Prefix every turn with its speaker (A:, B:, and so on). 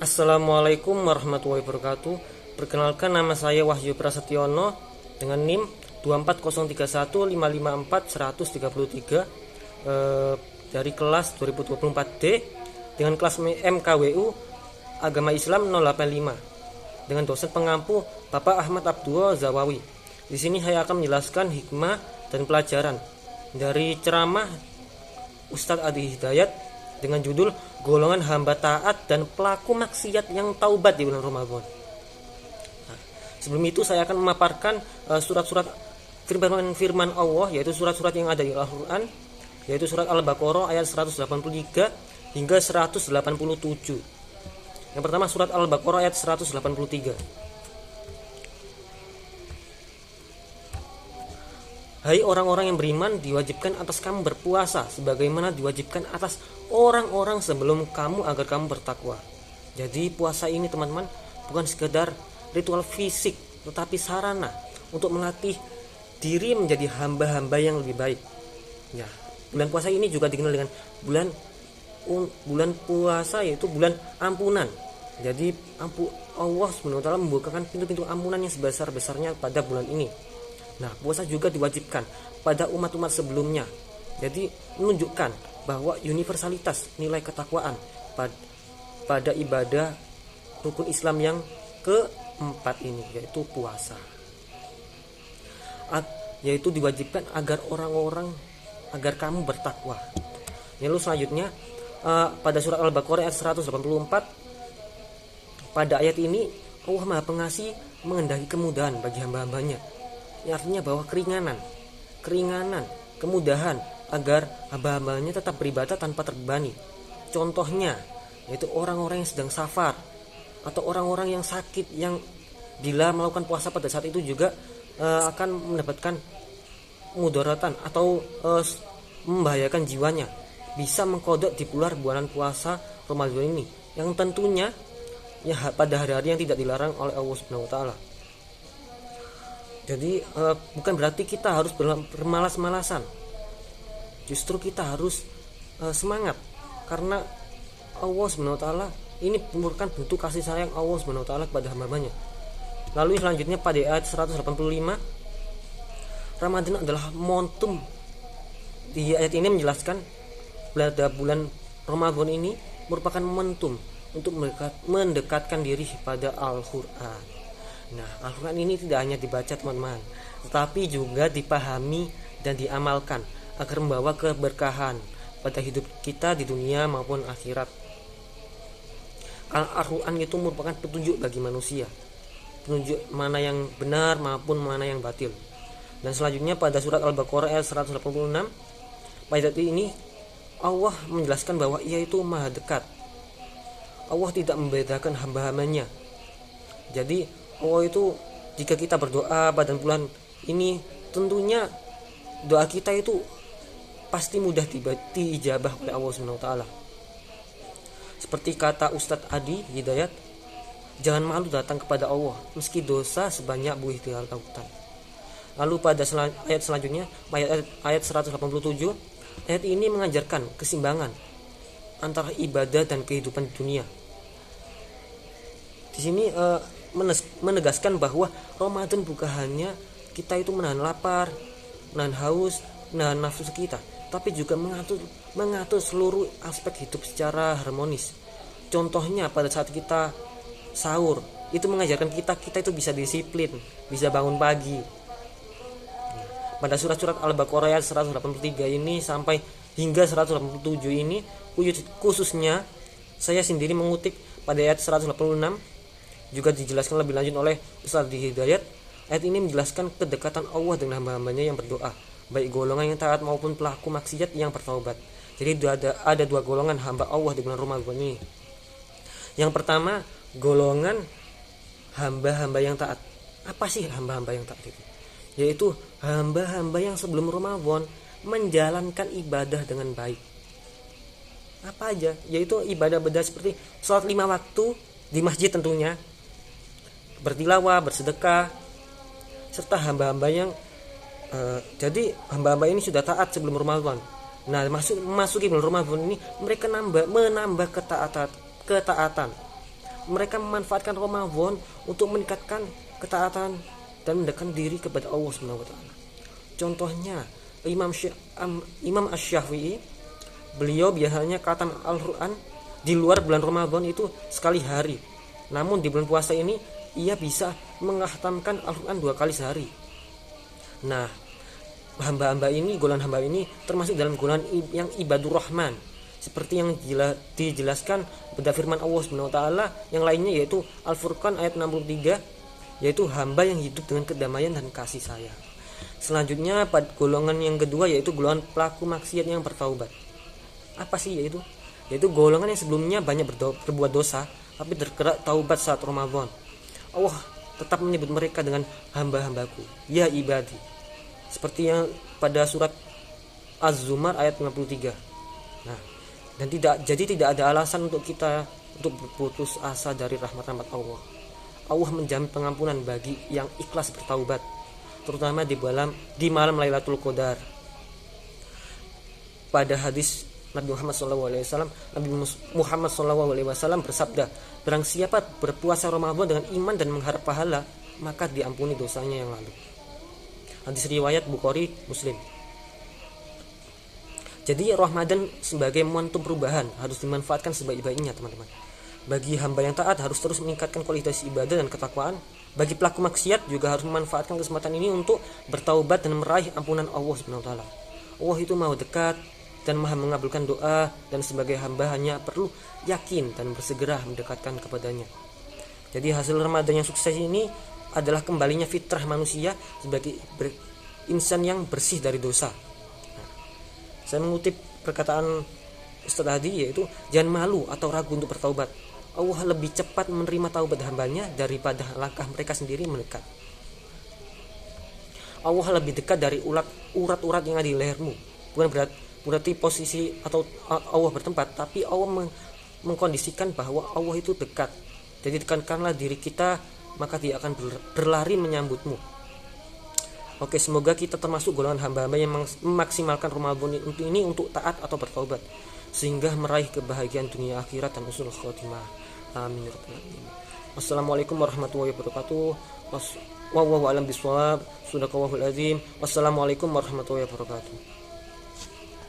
A: Assalamualaikum warahmatullahi wabarakatuh. Perkenalkan, nama saya Wahyu Prasetyono dengan NIM 24015541133 dari kelas 2024D dengan kelas MKWU Agama Islam 085 dengan dosen pengampu Bapak Ahmad Abdul Zawawi. Di sini saya akan menjelaskan hikmah dan pelajaran dari ceramah Ustadz Adi Hidayat dengan judul golongan hamba taat dan pelaku maksiat yang taubat di bulan Ramadan. Nah, sebelum itu saya akan memaparkan surat-surat firman Allah, yaitu surat-surat yang ada di Al-Quran, yaitu surat Al-Baqarah ayat 183 hingga 187. Yang pertama surat Al-Baqarah ayat 183. Hai orang-orang yang beriman, diwajibkan atas kamu berpuasa sebagaimana diwajibkan atas orang-orang sebelum kamu agar kamu bertakwa. Jadi puasa ini teman-teman bukan sekedar ritual fisik, tetapi sarana untuk melatih diri menjadi hamba-hamba yang lebih baik. Ya, bulan puasa ini juga dikenal dengan bulan puasa, yaitu bulan ampunan. Jadi Allah SWT membukakan pintu-pintu ampunan yang sebesar-besarnya pada bulan ini. Nah, puasa juga diwajibkan pada umat-umat sebelumnya. Jadi menunjukkan bahwa universalitas nilai ketakwaan pada ibadah rukun Islam yang keempat ini, yaitu puasa. Yaitu diwajibkan agar kamu bertakwa. Lalu selanjutnya pada surat Al-Baqarah ayat 184, pada ayat ini Allah Maha Pengasih menghendaki kemudahan bagi hamba-hambanya. Artinya bahwa keringanan, kemudahan agar hamba-hambanya tetap beribadah tanpa terbebani. Contohnya yaitu orang-orang yang sedang safar atau orang-orang yang sakit, yang bila melakukan puasa pada saat itu juga akan mendapatkan mudaratan atau membahayakan jiwanya, bisa mengkodok di bulan puasa Ramadan ini, yang tentunya ya pada hari-hari yang tidak dilarang oleh Allah Subhanahu wa taala. Jadi bukan berarti kita harus bermalas-malasan. Justru kita harus semangat, karena Allah SWT ini merupakan bentuk kasih sayang Allah SWT kepada hamba-hambanya. Lalu selanjutnya pada ayat 185, Ramadan adalah momentum. Di ayat ini menjelaskan pada bulan Ramadan ini merupakan momentum untuk mendekatkan diri pada Al-Quran. Nah, Al-Quran ini tidak hanya dibaca teman-teman, tetapi juga dipahami dan diamalkan agar membawa keberkahan pada hidup kita di dunia maupun akhirat. Al-Quran itu merupakan petunjuk bagi manusia, petunjuk mana yang benar maupun mana yang batil. Dan selanjutnya pada surat Al-Baqarah ayat 186, pada ayat ini Allah menjelaskan bahwa Ia itu maha dekat. Allah tidak membedakan hamba-hambanya. Jadi Allah itu jika kita berdoa pada bulan ini, tentunya doa kita itu pasti mudah diijabah oleh Allah SWT. Seperti kata Ustadz Adi Hidayat, jangan malu datang kepada Allah meski dosa sebanyak buih di lautan. Lalu pada ayat selanjutnya, ayat 187, ayat ini mengajarkan keseimbangan antara ibadah dan kehidupan dunia. Di sini menegaskan bahwa Ramadan bukan hanya kita itu menahan lapar, menahan haus, menahan nafsu kita, tapi juga mengatur seluruh aspek hidup secara harmonis. Contohnya pada saat kita sahur, itu mengajarkan kita itu bisa disiplin, bisa bangun pagi. Pada surat-surat Al-Baqarah ayat 183 ini sampai hingga 187 ini, khususnya saya sendiri mengutip pada ayat 186, juga dijelaskan lebih lanjut oleh Ustadz Hidayat. Ayat ini menjelaskan kedekatan Allah dengan hamba-hambanya yang berdoa, baik golongan yang taat maupun pelaku maksiat yang bertaubat. Jadi ada dua golongan hamba Allah di bulan Ramadan ini. Yang pertama, golongan hamba-hamba yang taat. Apa sih hamba-hamba yang taat itu? Yaitu hamba-hamba yang sebelum Ramadan menjalankan ibadah dengan baik. Apa aja? Yaitu ibadah-ibadah seperti sholat 5 waktu di masjid tentunya, bertilawah, bersedekah, serta hamba-hamba yang jadi hamba-hamba ini sudah taat sebelum Ramadan. Nah, memasuki bulan Ramadan ini mereka menambah ketaatan. mereka memanfaatkan Ramadan untuk meningkatkan ketaatan dan mendekatkan diri kepada Allah Subhanahu wa taala. Contohnya Imam Asy-Syafi'i, beliau biasanya khatam Al-Qur'an di luar bulan Ramadan itu sekali hari. Namun di bulan puasa ini ia bisa menghatamkan Al-Qur'an 2 kali sehari. Nah, hamba-hamba ini, golongan hamba ini termasuk dalam golongan yang ibadur rahman, seperti yang dijelaskan pada firman Allah Subhanahu wa taala yang lainnya, yaitu Al-Furqan ayat 63, yaitu hamba yang hidup dengan kedamaian dan kasih sayang. Selanjutnya pada golongan yang kedua yaitu golongan pelaku maksiat yang bertaubat. Apa sih yaitu golongan yang sebelumnya banyak berbuat dosa tapi tergerak taubat saat Ramadan. Allah tetap menyebut mereka dengan hamba-hambaku, ya ibadi, seperti yang pada surat Az-Zumar ayat 53. Nah, dan tidak ada alasan untuk kita untuk berputus asa dari rahmat-rahmat Allah. Allah menjamin pengampunan bagi yang ikhlas bertaubat, terutama di malam Lailatul Qadar. Pada hadis Nabi Muhammad SAW bersabda, barang siapa berpuasa Ramadan dengan iman dan mengharap pahala, maka diampuni dosanya yang lalu. Hadis riwayat Bukhari, Muslim. Jadi Ramadan sebagai momentum perubahan harus dimanfaatkan sebaik-baiknya, teman-teman. Bagi hamba yang taat harus terus meningkatkan kualitas ibadah dan ketakwaan. Bagi pelaku maksiat juga harus memanfaatkan kesempatan ini untuk bertaubat dan meraih ampunan Allah Subhanahu wa taala. Allah itu Maha dekat dan Maha mengabulkan doa, dan sebagai hamba hanya perlu yakin dan bersegera mendekatkan kepadanya. Jadi hasil Ramadan yang sukses ini adalah kembalinya fitrah manusia sebagai insan yang bersih dari dosa. Nah, saya mengutip perkataan Ustaz tadi, yaitu jangan malu atau ragu untuk bertaubat. Allah lebih cepat menerima taubat hambanya daripada langkah mereka sendiri mendekat. Allah lebih dekat dari urat-urat yang ada di lehermu. Bukan berarti posisi atau Allah bertempat, tapi Allah mengkondisikan bahwa Allah itu dekat. Jadi tekankanlah diri kita, maka dia akan berlari menyambutmu. Oke, semoga kita termasuk golongan hamba-hamba yang memaksimalkan Ramadan ini untuk taat atau bertaubat, sehingga meraih kebahagiaan dunia akhirat dan husnul khotimah. Amin. Wassalamualaikum warahmatullahi wabarakatuh. Wallahu a'lam bishawab. Shadaqallahul azim. Wassalamualaikum warahmatullahi wabarakatuh.